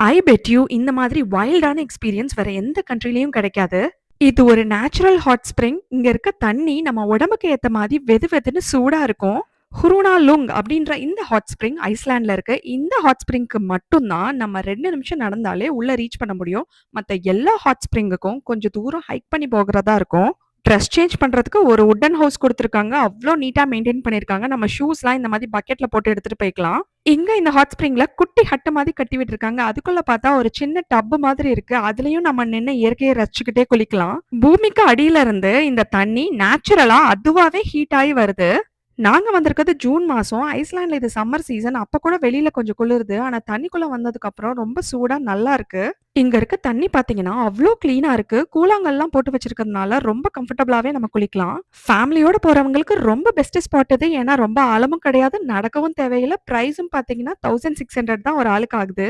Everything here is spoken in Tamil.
ஐ பெட் யூ இந்த மாதிரி வைல்டான எக்ஸ்பீரியன்ஸ் வேற எந்த கண்ட்ரிலயும் கிடைக்காது. இது ஒரு நேச்சுரல் ஹாட் ஸ்ப்ரிங். இங்க இருக்க தண்ணி நம்ம உடம்புக்கு ஏத்த மாதிரி வெது வெதுன்னு சூடா இருக்கும். ஹுருனா லுங் அப்படின்ற இந்த ஹாட் ஸ்ப்ரிங் ஐஸ்லாண்ட்ல இருக்கு. இந்த ஹாட் ஸ்ப்ரிங்க்கு மட்டும் தான் நம்ம 2 நிமிஷம் நடந்தாலே உள்ள ரீச் பண்ண முடியும். மத்த எல்லா ஹாட் ஸ்ப்ரிங்குக்கும் கொஞ்சம் தூரம் ஹைக் பண்ணி போகிறதா இருக்கும். ட்ரெஸ் சேஞ்ச் பண்றதுக்கு ஒரு வுட்டன் ஹவுஸ் குடுத்துருக்காங்க. அவ்ளோ நீட்டா மெயின்டெயின் பண்ணியிருக்காங்க. நம்ம ஷூஸ்லாம் இந்த மாதிரி பக்கெட்ல போட்டு எடுத்துட்டு போய்க்கலாம். இங்க இந்த ஹாட் ஸ்ப்ரிங்ல குட்டி ஹட் மாதிரி கட்டி விட்டுருக்காங்க. அதுக்குள்ள பார்த்தா ஒரு சின்ன டப் மாதிரி இருக்கு. அதுலயும் நம்ம நின்னு இயற்கையை ரசிச்சுக்கிட்டே குளிக்கலாம். பூமிக்கு அடியில இருந்து இந்த தண்ணி நேச்சுரலா அதுவாவே ஹீட் ஆயி வருது. நாங்க வந்திருக்கிறது ஜூன் மாசம். ஐஸ்லாண்ட்ல இது சம்மர் சீசன். அப்ப கூட வெளியில கொஞ்சம் குளிருது. ஆனா தண்ணிக்குள்ள வந்ததுக்கு அப்புறம் ரொம்ப சூடா நல்லா இருக்கு. இங்க இருக்க தண்ணி பார்த்தீங்கன்னா, அவ்ளோ கிளீனா இருக்கு. கூழாங்கல்லாம் போட்டு வச்சிருக்கிறதுனால ரொம்ப கம்ஃபர்டபுளாவே நம்ம குளிக்கலாம். ஃபேமிலியோட போறவங்களுக்கு ரொம்ப பெஸ்ட் ஸ்பாட் இது. ஏன்னா ரொம்ப ஆழமும் கிடையாது, நடக்கவும் தேவையில்ல. பிரைஸும் பார்த்தீங்கன்னா 1600 தான் ஒரு ஆளுக்கு ஆகுது.